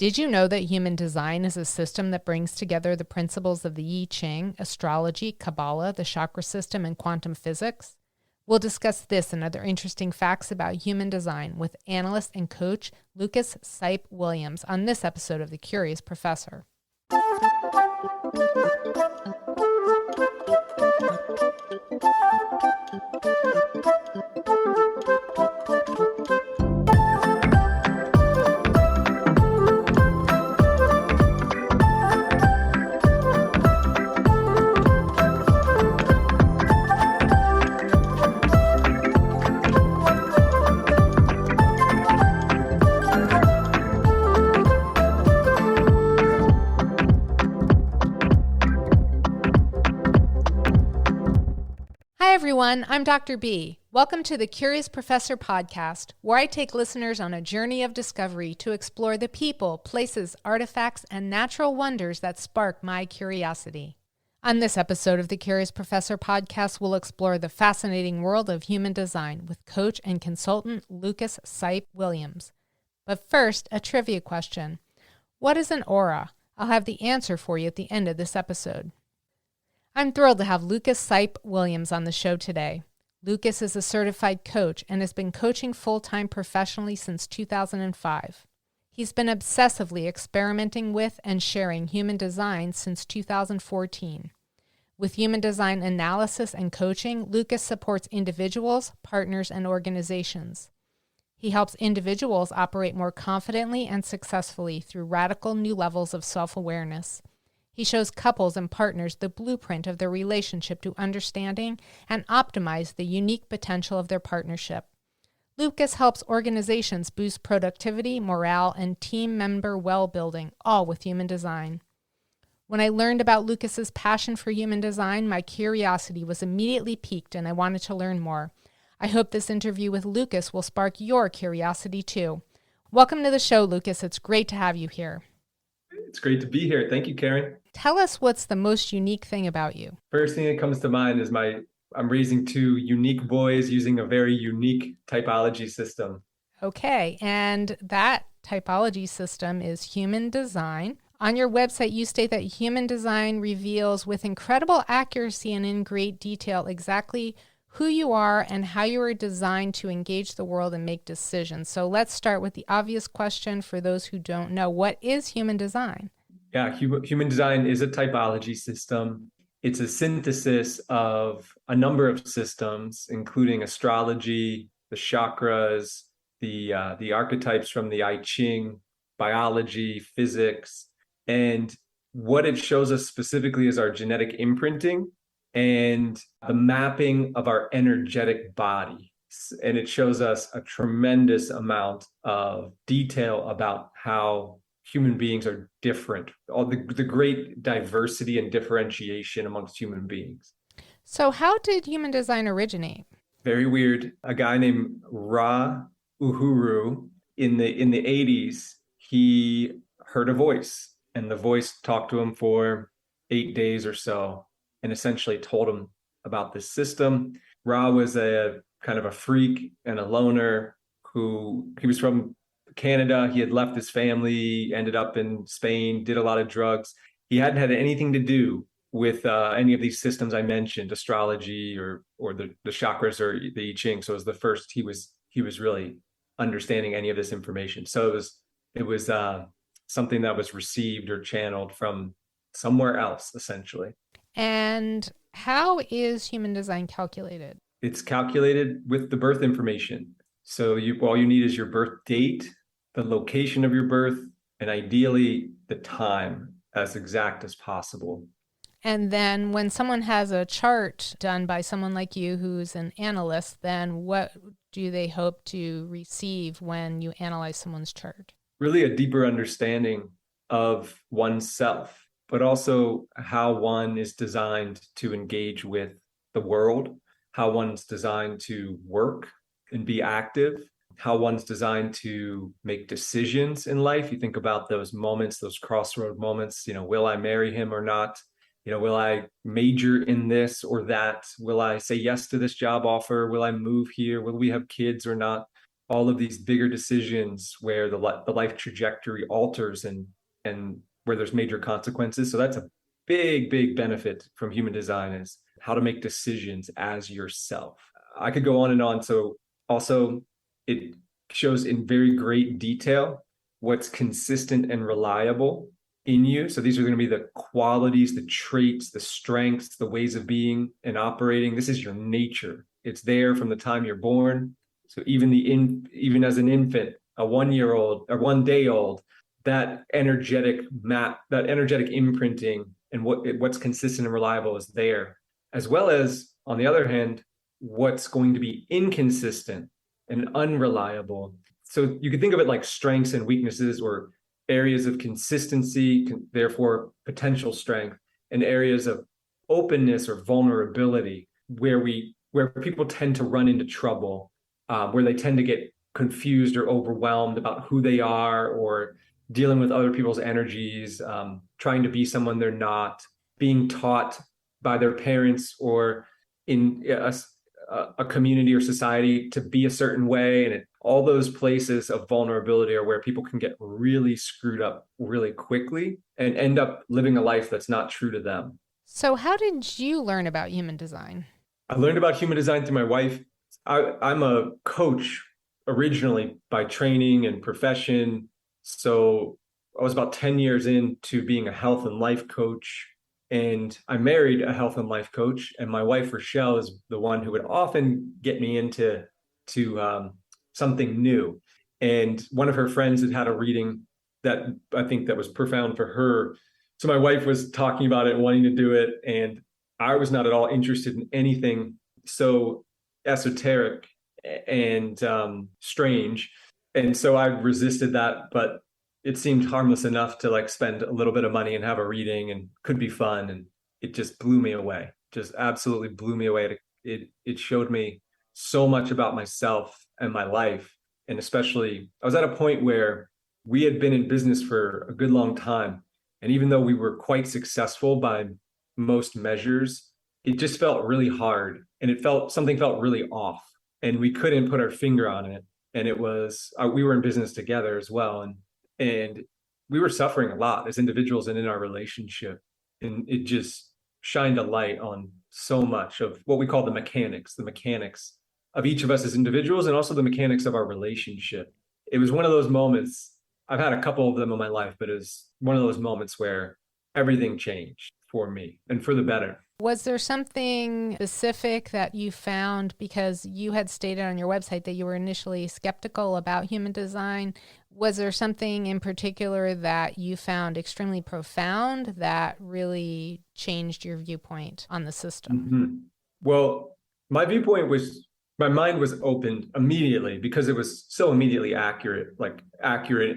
Did you know that human design is a system that brings together the principles of the I Ching, astrology, Kabbalah, the chakra system, and quantum physics? We'll discuss this and other interesting facts about human design with analyst and coach Lucas Seipp-Williams on this episode of The Curious Professor. Hi everyone, I'm Dr. B. Welcome to the Curious Professor podcast, where I take listeners on a journey of discovery to explore the people, places, artifacts, and natural wonders that spark my curiosity. On this episode of the Curious Professor podcast, we'll explore the fascinating world of human design with coach and consultant Lucas Seipp-Williams. But first, a trivia question. What is an aura? I'll have the answer for you at the end of this episode. I'm thrilled to have Lucas Seipp-Williams on the show today. Lucas is a certified coach and has been coaching full-time professionally since 2005. He's been obsessively experimenting with and sharing human design since 2014. With human design analysis and coaching, Lucas supports individuals, partners, and organizations. He helps individuals operate more confidently and successfully through radical new levels of self-awareness. He shows couples and partners the blueprint of their relationship to understanding and optimize the unique potential of their partnership. Lucas helps organizations boost productivity, morale, and team member well-building, all with human design. When I learned about Lucas's passion for human design, my curiosity was immediately piqued and I wanted to learn more. I hope this interview with Lucas will spark your curiosity too. Welcome to the show, Lucas. It's great to have you here. It's great to be here. Thank you, Karen. Tell us what's the most unique thing about you. First thing that comes to mind is I'm raising two unique boys using a very unique typology system. Okay, and that typology system is human design. On your website, you state that human design reveals with incredible accuracy and in great detail exactly who you are and how you are designed to engage the world and make decisions. So let's start with the obvious question for those who don't know. What is human design? Yeah, human design is a typology system. It's a synthesis of a number of systems, including astrology, the chakras, the archetypes from the I Ching, biology, physics. And what it shows us specifically is our genetic imprinting and the mapping of our energetic body. And it shows us a tremendous amount of detail about how human beings are different, all the great diversity and differentiation amongst human beings. So how did human design originate? Very weird. A guy named Ra Uhuru in the 80s, he heard a voice, and the voice talked to him for 8 days or so and essentially told him about this system. Ra was a kind of a freak and a loner he was from Canada. He had left his family, ended up in Spain, did a lot of drugs. He hadn't had anything to do with any of these systems I mentioned, astrology or the chakras or the I Ching. So it was the first he was really understanding any of this information. So it was something that was received or channeled from somewhere else, essentially. And how is human design calculated? It's calculated with the birth information. So all you need is your birth date, the location of your birth, and ideally the time as exact as possible. And then when someone has a chart done by someone like you who's an analyst, then what do they hope to receive when you analyze someone's chart? Really a deeper understanding of oneself, but also how one is designed to engage with the world, how one's designed to work and be active, how one's designed to make decisions in life. You think about those moments, those crossroad moments, will I marry him or not? Will I major in this or that? Will I say yes to this job offer? Will I move here? Will we have kids or not? all of these bigger decisions where the life trajectory alters and where there's major consequences. So that's a big benefit from human design, is how to make decisions as yourself. I could go on and on. So also it shows in very great detail what's consistent and reliable in you. So these are going to be the qualities, the traits, the strengths, the ways of being and operating. This is your nature. It's there from the time you're born. So even as an infant, a 1-year-old or 1 day old, that energetic map, that energetic imprinting and what's consistent and reliable is there, as well as, on the other hand, what's going to be inconsistent and unreliable. So you could think of it like strengths and weaknesses, or areas of consistency, therefore potential strength, and areas of openness or vulnerability where people tend to run into trouble, where they tend to get confused or overwhelmed about who they are, or dealing with other people's energies, trying to be someone they're not, being taught by their parents or in a community or society to be a certain way. And all those places of vulnerability are where people can get really screwed up really quickly and end up living a life that's not true to them. So how did you learn about human design? I learned about human design through my wife. I'm a coach originally by training and profession. So I was about 10 years into being a health and life coach. And I married a health and life coach. And my wife, Rochelle, is the one who would often get me into something new. And one of her friends had a reading that I think that was profound for her. So my wife was talking about it, wanting to do it. And I was not at all interested in anything so esoteric and strange. And so I resisted that, but it seemed harmless enough to like spend a little bit of money and have a reading, and could be fun. And it just blew me away, just absolutely blew me away. It showed me so much about myself and my life. And especially, I was at a point where we had been in business for a good long time. And even though we were quite successful by most measures, it just felt really hard. And something felt really off, and we couldn't put our finger on it. And it was, we were in business together as well. And we were suffering a lot as individuals and in our relationship. And it just shined a light on so much of what we call the mechanics of each of us as individuals, and also the mechanics of our relationship. It was one of those moments, I've had a couple of them in my life, but it was one of those moments where everything changed for me, and for the better. Was there something specific that you found, because you had stated on your website that you were initially skeptical about human design? Was there something in particular that you found extremely profound that really changed your viewpoint on the system? Mm-hmm. Well, my mind was opened immediately because it was so immediately accurate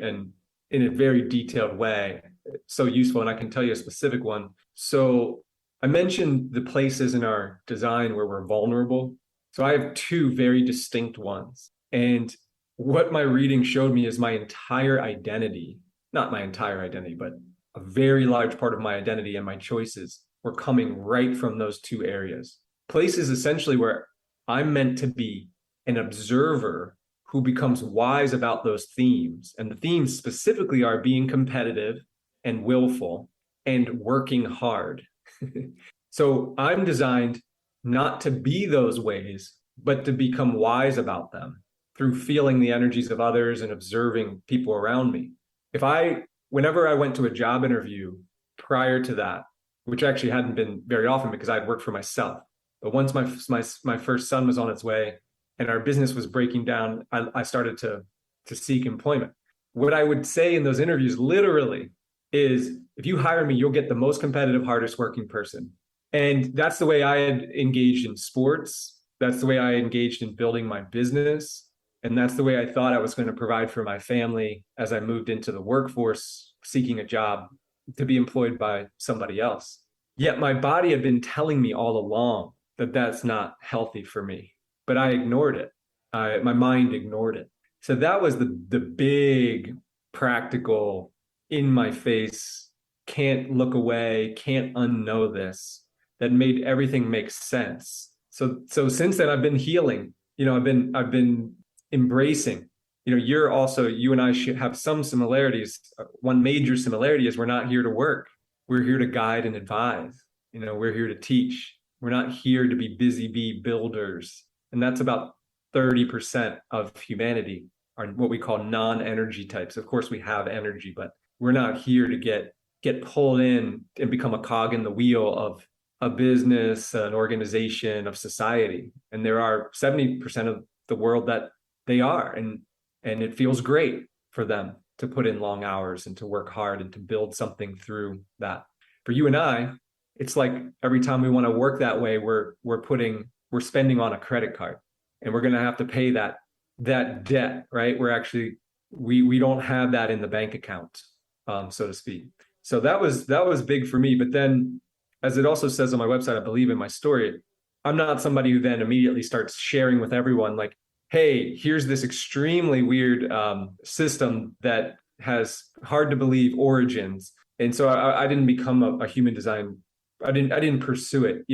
and in a very detailed way. So useful. And I can tell you a specific one. So I mentioned the places in our design where we're vulnerable. So I have two very distinct ones. And what my reading showed me is my entire identity, not my entire identity, but a very large part of my identity and my choices were coming right from those two areas. Places essentially where I'm meant to be an observer who becomes wise about those themes. And the themes specifically are being competitive and willful and working hard. So I'm designed not to be those ways, but to become wise about them through feeling the energies of others and observing people around me. Whenever I went to a job interview prior to that, which actually hadn't been very often because I'd worked for myself, but once my first son was on its way and our business was breaking down, I started to seek employment. What I would say in those interviews literally is, if you hire me, you'll get the most competitive, hardest working person. And that's the way I had engaged in sports. That's the way I engaged in building my business. And that's the way I thought I was going to provide for my family as I moved into the workforce, seeking a job to be employed by somebody else. Yet my body had been telling me all along that that's not healthy for me, but I ignored it. My mind ignored it. So that was the big practical, in my face, can't look away, can't unknow this, that made everything make sense. So since then I've been healing. I've been embracing. You and I should have some similarities. One major similarity is we're not here to work. We're here to guide and advise. We're here to teach. We're not here to be busy bee builders. And that's about 30% of humanity are what we call non-energy types. Of course, we have energy, but we're not here to get pulled in and become a cog in the wheel of a business, an organization, of society. And there are 70% of the world that they are. And it feels great for them to put in long hours and to work hard and to build something through that. For you and I, it's like every time we want to work that way, we're spending on a credit card, and we're going to have to pay that debt, right? We don't have that in the bank account, so to speak. So that was big for me. But then, as it also says on my website, I believe in my story, I'm not somebody who then immediately starts sharing with everyone like, hey, here's this extremely weird system that has hard to believe origins. And so I didn't become a human design. I didn't pursue it,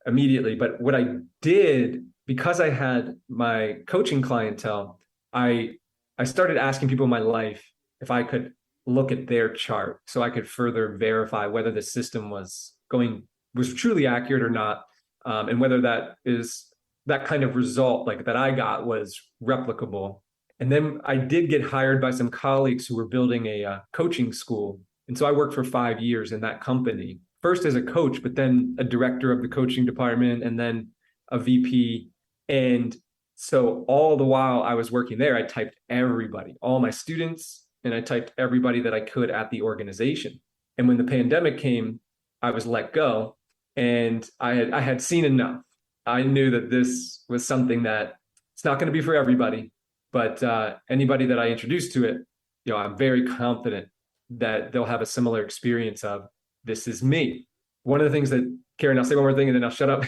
immediately. But what I did, because I had my coaching clientele, I started asking people in my life if I could look at their chart so I could further verify whether the system was truly accurate or not, and whether that kind of result like that I got was replicable. And then I did get hired by some colleagues who were building a coaching school. And so I worked for 5 years in that company, first as a coach, but then a director of the coaching department, and then a VP. And so all the while I was working there, I typed everybody, all my students, and I typed everybody that I could at the organization. And when the pandemic came, I was let go, and I had seen enough. I knew that this was something that it's not going to be for everybody, but anybody that I introduced to it, I'm very confident that they'll have a similar experience of, this is me. One of the things that, Karen, I'll say one more thing and then I'll shut up,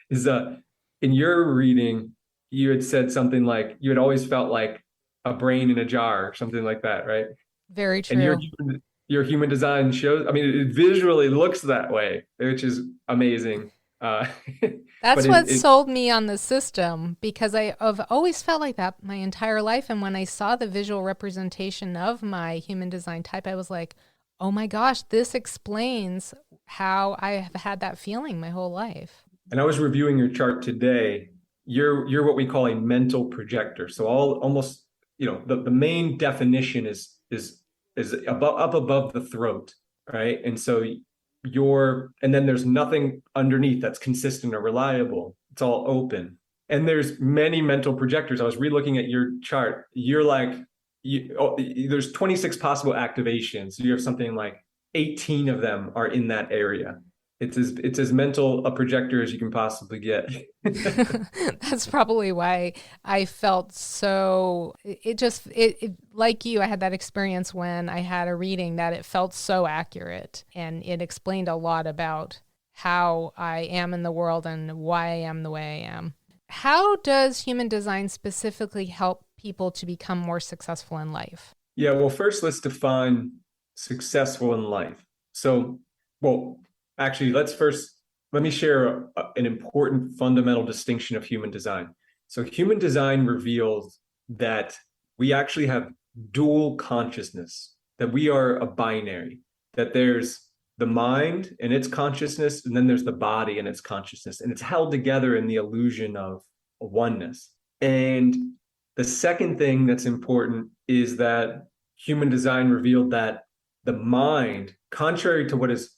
is in your reading, you had said something like you had always felt like a brain in a jar or something like that, right? Very true. And your human design shows, it visually looks that way, which is amazing. That's what sold me on the system, because I've always felt like that my entire life. And when I saw the visual representation of my human design type, I was like, oh my gosh, this explains how I have had that feeling my whole life. And I was reviewing your chart today. You're what we call a mental projector. So almost, the main definition is up above the throat, right? And so and then there's nothing underneath that's consistent or reliable. It's all open. And there's many mental projectors. I was re-looking at your chart. You're like, there's 26 possible activations. You have something like 18 of them are in that area. It's as mental a projector as you can possibly get. That's probably why I felt so, it like you, I had that experience when I had a reading that it felt so accurate, and it explained a lot about how I am in the world and why I am the way I am. How does human design specifically help people to become more successful in life? Yeah, well, first let's define successful in life. So, actually, let me share an important fundamental distinction of human design. So human design reveals that we actually have dual consciousness, that we are a binary, that there's the mind and its consciousness, and then there's the body and its consciousness, and it's held together in the illusion of oneness. And the second thing that's important is that human design revealed that the mind, contrary to what is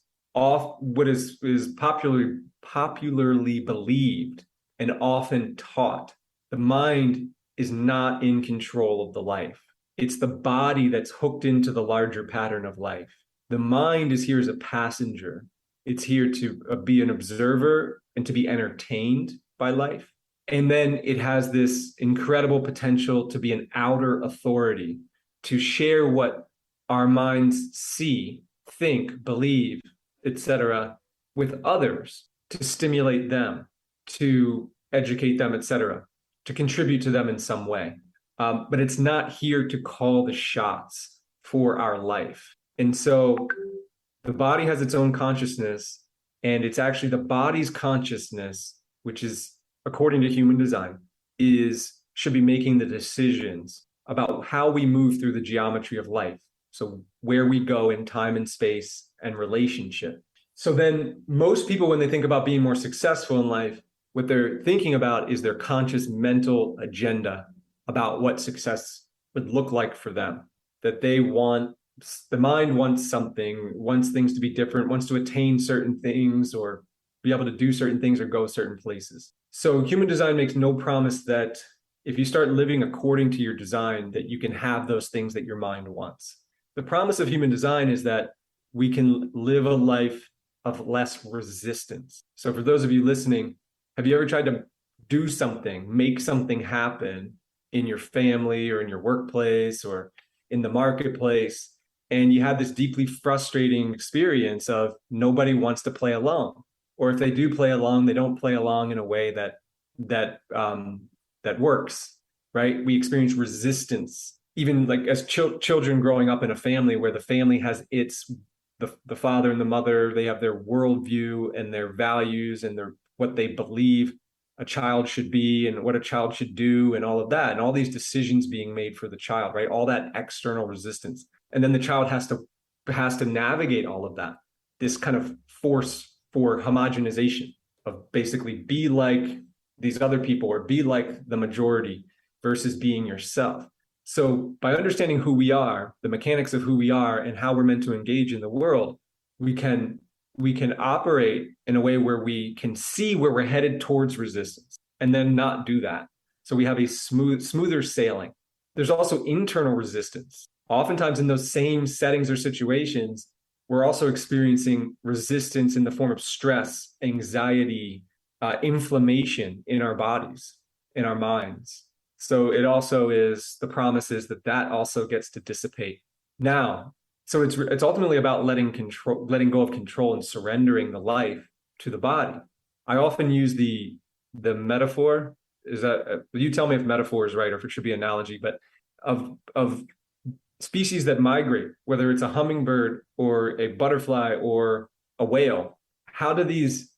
popularly believed and often taught, the mind is not in control of the life. It's the body that's hooked into the larger pattern of life. The mind is here as a passenger. It's here to be an observer and to be entertained by life. And then it has this incredible potential to be an outer authority, to share what our minds see, think, believe, etc., with others, to stimulate them, to educate them, etc., to contribute to them in some way. But it's not here to call the shots for our life. And so the body has its own consciousness, and it's actually the body's consciousness, which is, according to human design, is should be making the decisions about how we move through the geometry of life. So where we go in time and space and relationship. So then most people, when they think about being more successful in life, what they're thinking about is their conscious mental agenda about what success would look like for them. That they want, the mind wants something, wants things to be different, wants to attain certain things or be able to do certain things or go certain places. So human design makes no promise that if you start living according to your design, that you can have those things that your mind wants. The promise of human design is that we can live a life of less resistance. So for those of you listening, have you ever tried to do something, make something happen in your family or in your workplace or in the marketplace, and you had this deeply frustrating experience of nobody wants to play along, or if they do play along, they don't play along in a way that works, right? We experience resistance, even like as children growing up in a family where the family has the father and the mother, they have their worldview and their values and what they believe a child should be and what a child should do and all of that, and all these decisions being made for the child, right? All that external resistance. And then the child has to navigate all of that, this kind of force for homogenization of basically be like these other people or be like the majority versus being yourself. So by understanding who we are, the mechanics of who we are and how we're meant to engage in the world, we can operate in a way where we can see where we're headed towards resistance and then not do that. So we have a smoother sailing. There's also internal resistance. Oftentimes in those same settings or situations, we're also experiencing resistance in the form of stress, anxiety, inflammation in our bodies, in our minds. So it also is, the promise is that also gets to dissipate. Now, so it's ultimately about letting go of control and surrendering the life to the body. I often use the metaphor, is that, you tell me if metaphor is right or if it should be analogy, but of species that migrate, whether it's a hummingbird or a butterfly or a whale, how do these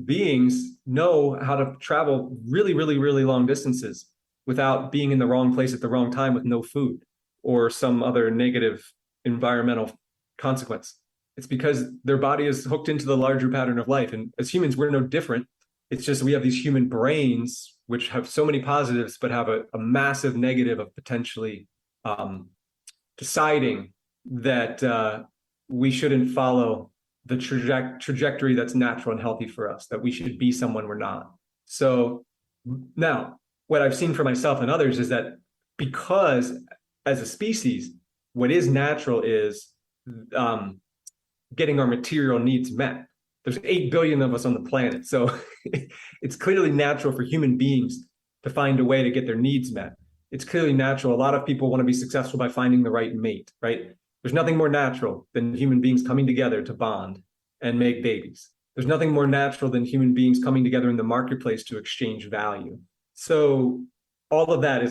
beings know how to travel really, really, really long distances without being in the wrong place at the wrong time with no food or some other negative environmental consequence? It's because their body is hooked into the larger pattern of life. And as humans, we're no different. It's just we have these human brains, which have so many positives, but have a massive negative of potentially deciding that we shouldn't follow the trajectory that's natural and healthy for us, that we should be someone we're not. So now, what I've seen for myself and others is that because as a species, what is natural is getting our material needs met. There's 8 billion of us on the planet. So it's clearly natural for human beings to find a way to get their needs met. It's clearly natural. A lot of people want to be successful by finding the right mate, right? There's nothing more natural than human beings coming together to bond and make babies. There's nothing more natural than human beings coming together in the marketplace to exchange value. So all of that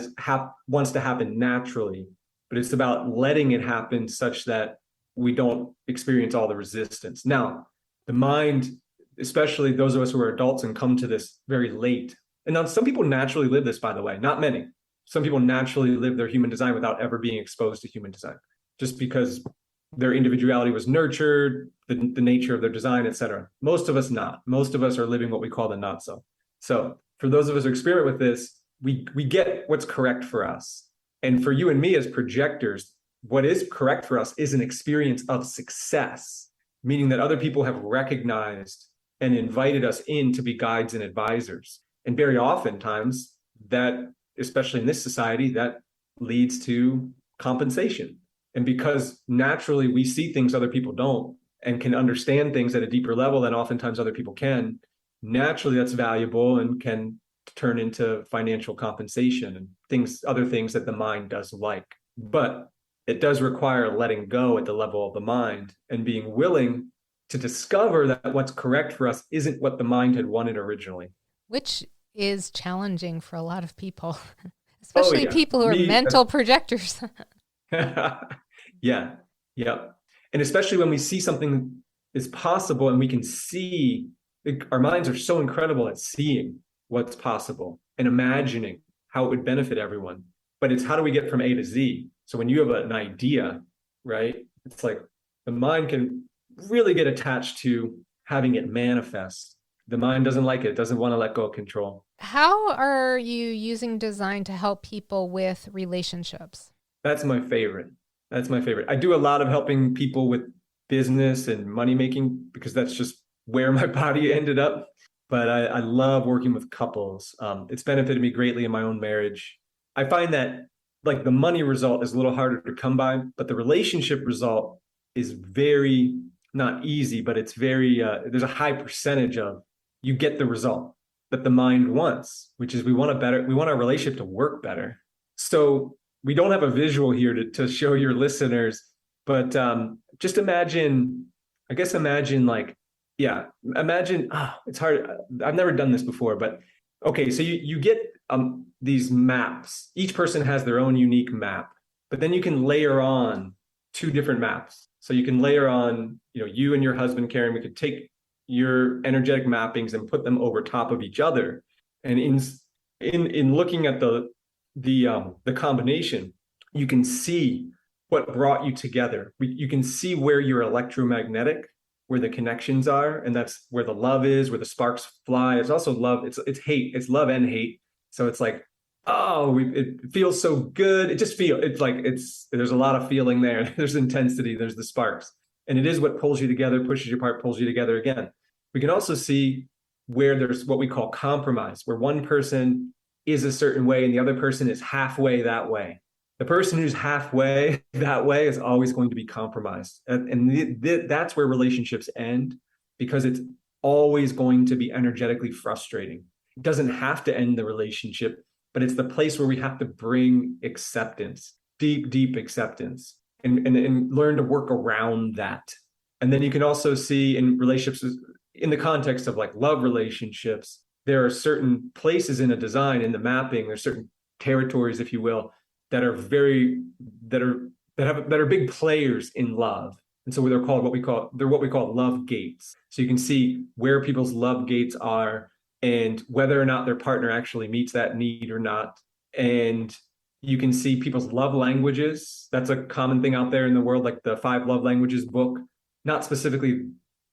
wants to happen naturally, but it's about letting it happen such that we don't experience all the resistance. Now, the mind, especially those of us who are adults and come to this very late, and now some people naturally live this, by the way, not many. Some people naturally live their human design without ever being exposed to human design, just because their individuality was nurtured, the nature of their design, et cetera. Most of us not. Most of us are living what we call the not so. So for those of us who experiment with this, we get what's correct for us. And for you and me as projectors, what is correct for us is an experience of success, meaning that other people have recognized and invited us in to be guides and advisors. And very oftentimes that, especially in this society, that leads to compensation. And because naturally we see things other people don't and can understand things at a deeper level than oftentimes other people can, naturally that's valuable and can turn into financial compensation and other things that the mind does like. But it does require letting go at the level of the mind and being willing to discover that what's correct for us isn't what the mind had wanted originally. Which is challenging for a lot of people, especially people who are mental projectors. Yeah. And especially when we see something is possible and we can see, our minds are so incredible at seeing what's possible and imagining how it would benefit everyone. But it's how do we get from A to Z? So when you have an idea, right, it's like the mind can really get attached to having it manifest. The mind doesn't like it. It doesn't want to let go of control. How are you using design to help people with relationships? That's my favorite. That's my favorite. I do a lot of helping people with business and money making because that's just where my body ended up. But I love working with couples. It's benefited me greatly in my own marriage. I find that like the money result is a little harder to come by, but the relationship result is very not easy, but it's very, there's a high percentage of you get the result that the mind wants, which is we want our relationship to work better. So we don't have a visual here to show your listeners, but just imagine like, yeah, imagine, it's hard. I've never done this before, but okay. So you get these maps. Each person has their own unique map, but then you can layer on two different maps. So you can layer on, you and your husband, Karen, we could take your energetic mappings and put them over top of each other. And in looking at the combination, you can see what brought you together. You can see where you're electromagnetic, where the connections are, and that's where the love is, where the sparks fly. It's also love. It's hate. It's love and hate. So it's like, it feels so good. There's a lot of feeling there. There's intensity. There's the sparks, and it is what pulls you together, pushes you apart, pulls you together again. We can also see where there's what we call compromise, where one person is a certain way and the other person is halfway that way. The person who's halfway that way is always going to be compromised. And that's where relationships end, because it's always going to be energetically frustrating. It doesn't have to end the relationship, but it's the place where we have to bring acceptance, deep acceptance, and learn to work around that. And then you can also see in relationships, in the context of like love relationships, there are certain places in a design, in the mapping, there's certain territories, if you will, that are big players in love. And so they're what we call love gates. So you can see where people's love gates are and whether or not their partner actually meets that need or not. And you can see people's love languages. That's a common thing out there in the world, like the 5 Love Languages book, not specifically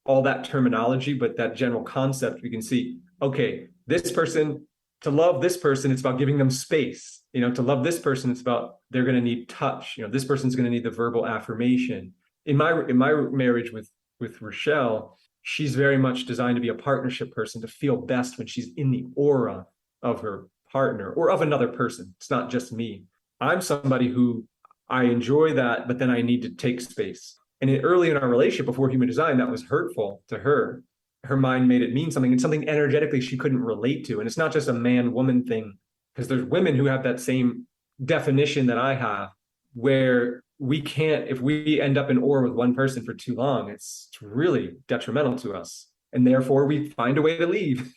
all that terminology, but that general concept. We can see, okay, this person, to love this person, it's about giving them space. To love this person, it's about they're going to need touch. This person's going to need the verbal affirmation. In my marriage with Rochelle, she's very much designed to be a partnership person, to feel best when she's in the aura of her partner or of another person. It's not just me. I'm somebody who I enjoy that, but then I need to take space. And early in our relationship, before human design, that was hurtful to her. Her mind made it mean something, and something energetically she couldn't relate to. And it's not just a man-woman thing, because there's women who have that same definition that I have, where we can't, if we end up in aura with one person for too long, it's really detrimental to us. And therefore we find a way to leave.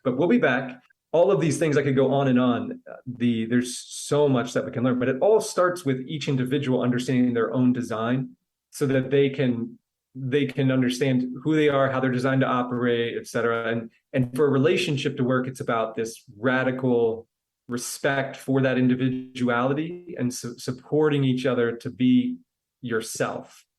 But we'll be back. All of these things, I could go on and on. There's so much that we can learn, but it all starts with each individual understanding their own design, so that they can understand who they are, how they're designed to operate, et cetera. And for a relationship to work, it's about this radical respect for that individuality and supporting each other to be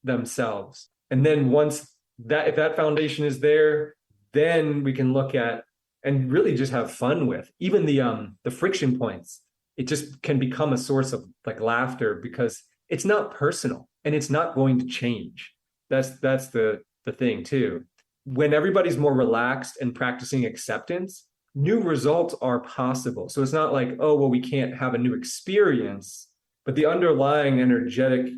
themselves. And then once if that foundation is there, then we can look at and really just have fun with even the friction points. It just can become a source of like laughter, because it's not personal and it's not going to change. That's the thing too. When everybody's more relaxed and practicing acceptance, new results are possible. So it's not like, oh, well, we can't have a new experience, but the underlying energetic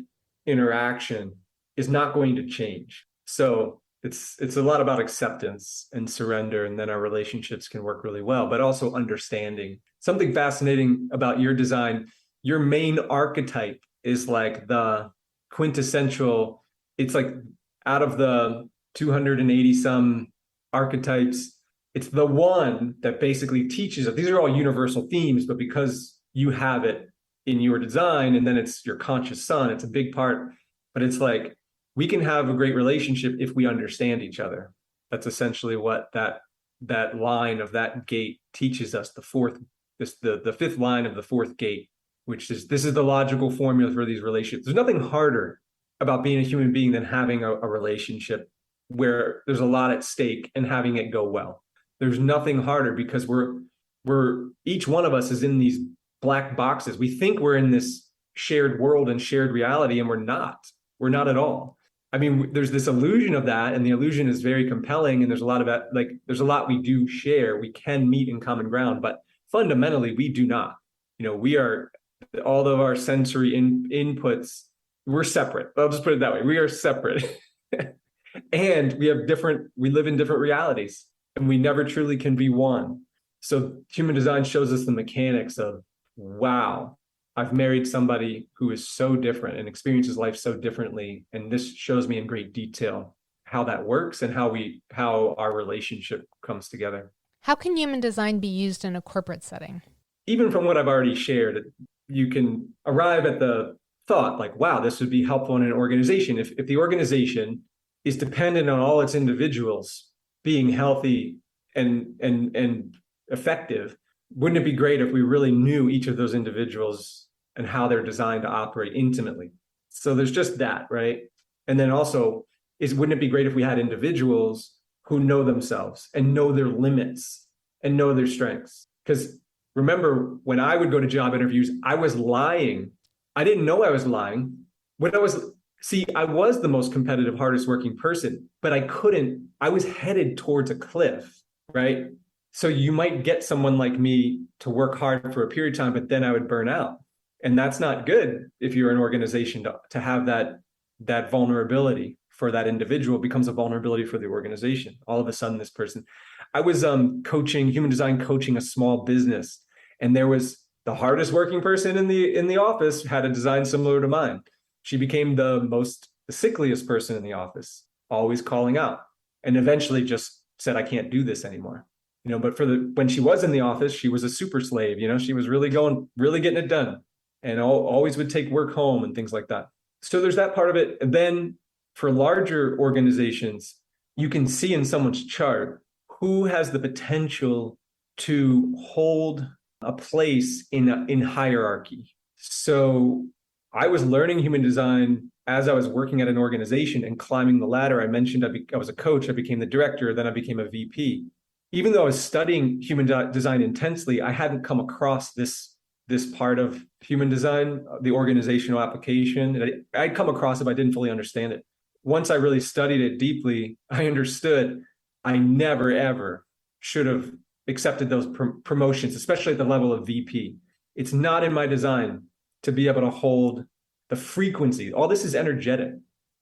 interaction is not going to change. So it's a lot about acceptance and surrender, and then our relationships can work really well, but also understanding. Something fascinating about your design, your main archetype is like the quintessential, it's like out of the 280 some archetypes, it's the one that basically teaches us. These are all universal themes, but because you have it in your design, and then it's your conscious sun, it's a big part. But it's like, we can have a great relationship if we understand each other. That's essentially what that line of that gate teaches us, the 4th the fifth line of the fourth gate, which is, this is the logical formula for these relationships. There's nothing harder about being a human being than having a relationship where there's a lot at stake and having it go well. There's nothing harder, because we're each one of us is in these black boxes. We think we're in this shared world and shared reality, and we're not. We're not at all. I mean, there's this illusion of that, and the illusion is very compelling. And there's a lot of that, like, there's a lot we do share. We can meet in common ground, but fundamentally, we do not. We are, all of our sensory inputs, we're separate. I'll just put it that way. We are separate. And we live in different realities, and we never truly can be one. So human design shows us the mechanics of, wow, I've married somebody who is so different and experiences life so differently. And this shows me in great detail how that works and how our relationship comes together. How can human design be used in a corporate setting? Even from what I've already shared, you can arrive at the thought like, wow, this would be helpful in an organization. If the organization is dependent on all its individuals being healthy and effective, wouldn't it be great if we really knew each of those individuals and how they're designed to operate intimately? So there's just that, right? And then also, wouldn't it be great if we had individuals who know themselves and know their limits and know their strengths? Because remember, when I would go to job interviews, I was lying. I didn't know I was lying. I was the most competitive, hardest working person, but I was headed towards a cliff, right? So you might get someone like me to work hard for a period of time, but then I would burn out. And that's not good if you're an organization to have that vulnerability for that individual becomes a vulnerability for the organization. All of a sudden, this person, I was human design coaching a small business, and there was the hardest working person in the office had a design similar to mine. She became the sickliest person in the office, always calling out, and eventually just said, I can't do this anymore. But when she was in the office, she was a super slave. She was really getting it done, and always would take work home and things like that. So there's that part of it. And then for larger organizations, you can see in someone's chart who has the potential to hold a place in hierarchy. So I was learning human design as I was working at an organization and climbing the ladder. I mentioned I was a coach. I became the director. Then I became a VP. Even though I was studying human design intensely, I hadn't come across this part of human design, the organizational application. And I'd come across it, but I didn't fully understand it. Once I really studied it deeply, I understood I never, ever should have accepted those promotions, especially at the level of VP. It's not in my design to be able to hold the frequency. All this is energetic.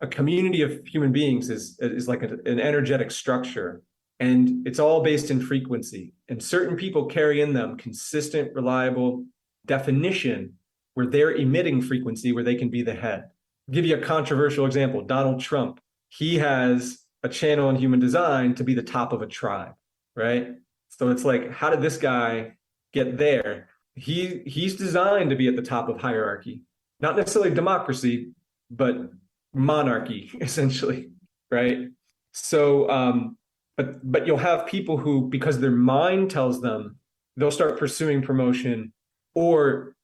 A community of human beings is like an energetic structure. And it's all based in frequency. And certain people carry in them consistent, reliable definition where they're emitting frequency where they can be the head. I'll give you a controversial example. Donald Trump, he has a channel in human design to be the top of a tribe, right? So it's like, how did this guy get there? He's designed to be at the top of hierarchy, not necessarily democracy, but monarchy, essentially, right? So, but you'll have people who, because their mind tells them, they'll start pursuing promotion, or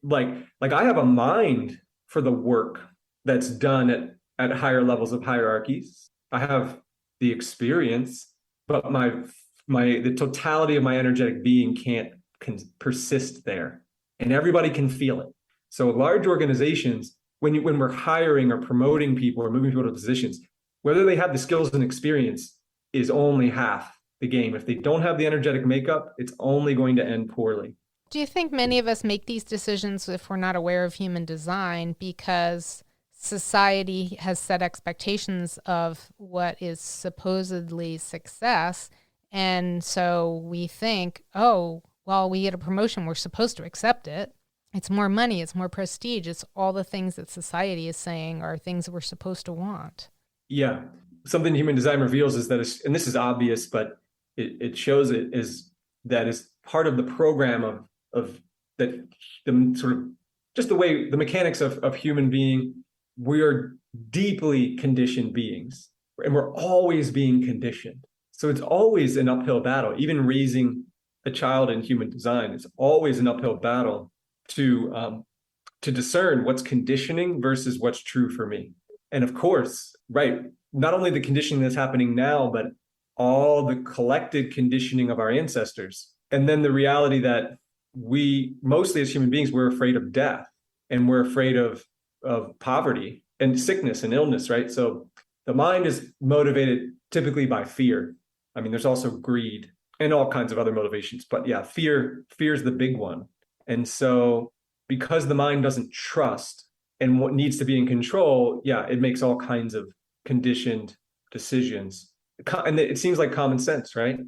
like I have a mind for the work that's done at higher levels of hierarchies. I have the experience, but the totality of my energetic being can persist there, and everybody can feel it. So large organizations, when we're hiring or promoting people or moving people to positions, whether they have the skills and experience is only half the game. If they don't have the energetic makeup, it's only going to end poorly. Do you think many of us make these decisions if we're not aware of human design because society has set expectations of what is supposedly success, and so we think, oh, well, we get a promotion, we're supposed to accept it. It's more money, it's more prestige, it's all the things that society is saying are things that we're supposed to want. Yeah. Something human design reveals is that, and this is obvious, but it shows it is that is part of the program of that, the sort of just the way the mechanics of human being. We are deeply conditioned beings, and we're always being conditioned. So it's always an uphill battle, even raising a child in human design, it's always an uphill battle to discern what's conditioning versus what's true for me. And of course, right, not only the conditioning that's happening now, but all the collected conditioning of our ancestors. And then the reality that we, mostly as human beings, we're afraid of death, and we're afraid of poverty and sickness and illness, right? So the mind is motivated typically by fear. I mean, there's also greed and all kinds of other motivations, but yeah, fear is the big one. And so because the mind doesn't trust and what needs to be in control, yeah, it makes all kinds of conditioned decisions. And it seems like common sense, right?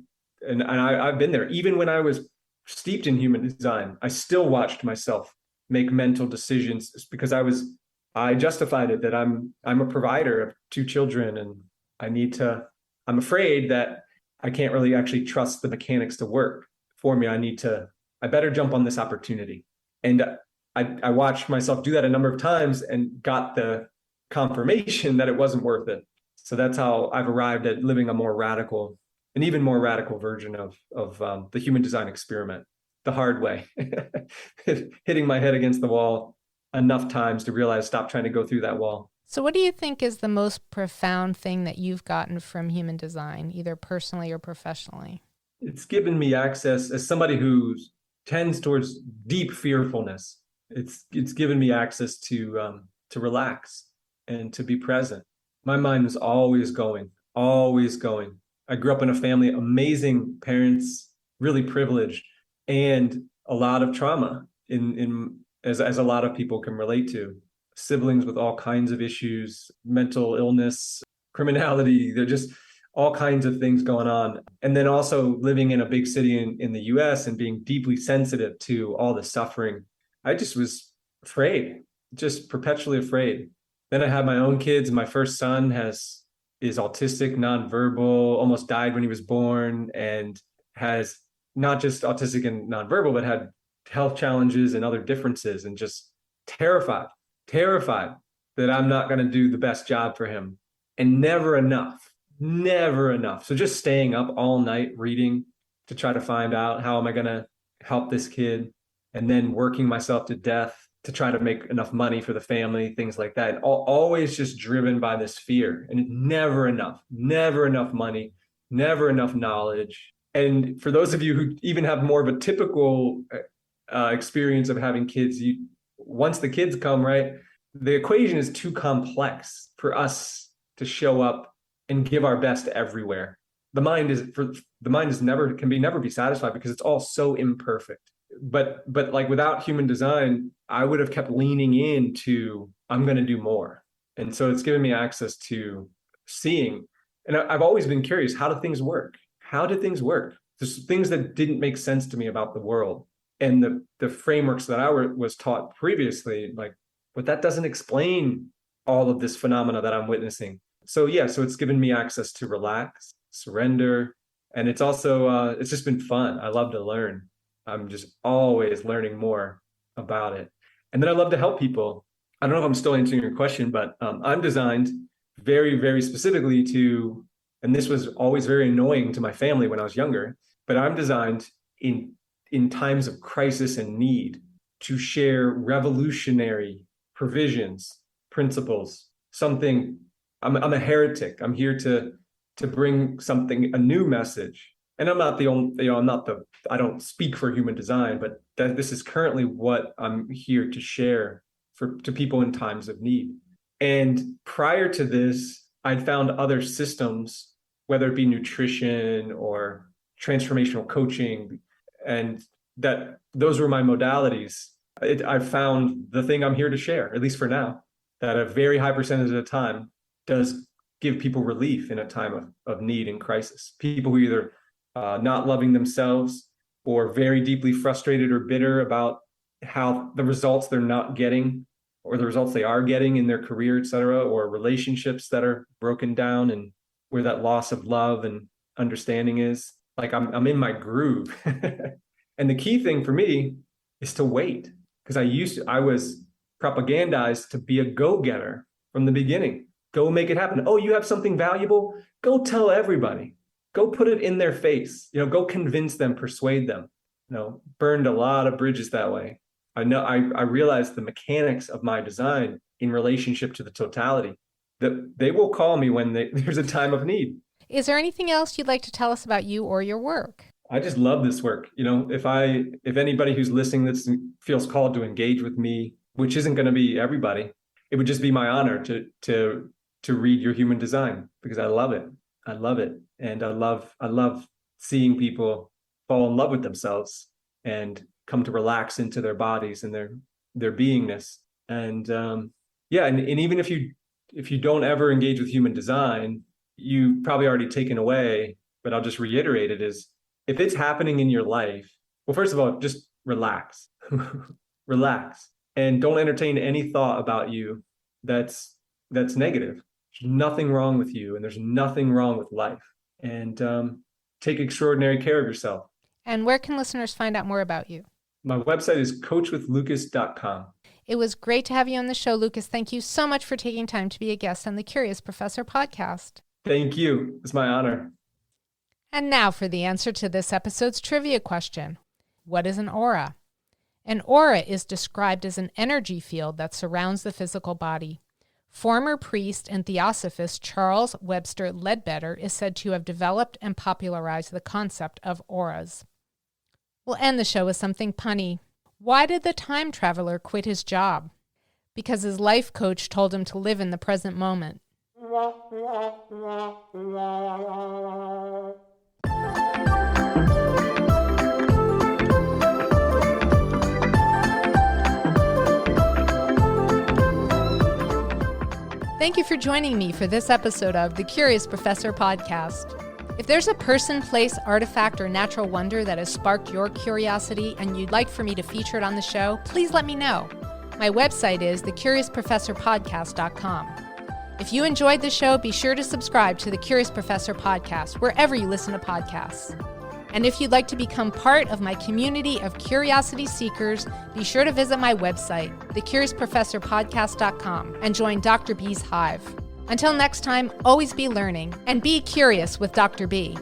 And I've been there. Even when I was steeped in human design, I still watched myself make mental decisions because I justified it that I'm a provider of 2 children, and I'm afraid that I can't really actually trust the mechanics to work for me. I better jump on this opportunity. And I watched myself do that a number of times and got the confirmation that it wasn't worth it. So that's how I've arrived at living an even more radical version of the human design experiment, the hard way, hitting my head against the wall enough times to realize, stop trying to go through that wall. So what do you think is the most profound thing that you've gotten from human design, either personally or professionally? It's given me access as somebody who tends towards deep fearfulness. It's given me access to relax and to be present. My mind was always going, always going. I grew up in a family, amazing parents, really privileged, and a lot of trauma as a lot of people can relate to. Siblings with all kinds of issues, mental illness, criminality, they're just all kinds of things going on. And then also living in a big city in the US and being deeply sensitive to all the suffering. I just was afraid, just perpetually afraid. Then I had my own kids. My first son is autistic, nonverbal, almost died when he was born, and has not just autistic and nonverbal, but had health challenges and other differences, and just terrified that I'm not going to do the best job for him, and never enough. So just staying up all night reading to try to find out how am I going to help this kid, and then working myself to death to try to make enough money for the family, things like that. And always just driven by this fear, and never enough money, never enough knowledge. And for those of you who even have more of a typical experience of having kids, once the kids come, right, the equation is too complex for us to show up and give our best everywhere. The mind can never be satisfied because it's all so imperfect. But like without human design, I would have kept leaning into, I'm going to do more. And so it's given me access to seeing. And I've always been curious, how do things work? There's things that didn't make sense to me about the world and the frameworks that I was taught previously, like, but that doesn't explain all of this phenomena that I'm witnessing. So it's given me access to relax, surrender. And it's also, it's just been fun. I love to learn. I'm just always learning more about it. And then I love to help people. I don't know if I'm still answering your question, but I'm designed very, very specifically to, and this was always very annoying to my family when I was younger, but I'm designed in times of crisis and need to share revolutionary provisions, principles, something. I'm a heretic. I'm here to bring a new message. And I'm not the only, I don't speak for human design, but this is currently what I'm here to share to people in times of need. And prior to this, I'd found other systems, whether it be nutrition or transformational coaching, and that those were my modalities. I found the thing I'm here to share, at least for now, that a very high percentage of the time does give people relief in a time of need and crisis. People who either not loving themselves or very deeply frustrated or bitter about how the results they're not getting or the results they are getting in their career, et cetera, or relationships that are broken down and where that loss of love and understanding is. Like I'm in my groove. And the key thing for me is to wait, because I was propagandized to be a go-getter from the beginning. Go make it happen. Oh, you have something valuable? Go tell everybody. go put it in their face, go convince them, persuade them. Burned a lot of bridges that way. I realized the mechanics of my design in relationship to the totality, that they will call me when there's a time of need. Is there anything else you'd like to tell us about you or your work? I just love this work. If anybody who's listening that feels called to engage with me, which isn't going to be everybody, it would just be my honor to read your human design, because I love it. I love it. And I love seeing people fall in love with themselves and come to relax into their bodies and their beingness. And and even if you don't ever engage with human design, you probably already taken away, but I'll just reiterate it, is if it's happening in your life, well, first of all, just relax. Relax, and don't entertain any thought about you that's negative. There's nothing wrong with you, and there's nothing wrong with life. And take extraordinary care of yourself. And where can listeners find out more about you? My website is coachwithlucas.com. It was great to have you on the show, Lucas. Thank you so much for taking time to be a guest on the Curious Professor podcast. Thank you. It's my honor. And now for the answer to this episode's trivia question. What is an aura? An aura is described as an energy field that surrounds the physical body. Former priest and theosophist Charles Webster Leadbetter is said to have developed and popularized the concept of auras. We'll end the show with something punny. Why did the time traveler quit his job? Because his life coach told him to live in the present moment. Thank you for joining me for this episode of the Curious Professor podcast. If there's a person, place, artifact, or natural wonder that has sparked your curiosity and you'd like for me to feature it on the show, please let me know. My website is thecuriousprofessorpodcast.com. If you enjoyed the show, be sure to subscribe to the Curious Professor podcast wherever you listen to podcasts. And if you'd like to become part of my community of curiosity seekers, be sure to visit my website, thecuriousprofessorpodcast.com, and join Dr. B's Hive. Until next time, always be learning and be curious with Dr. B.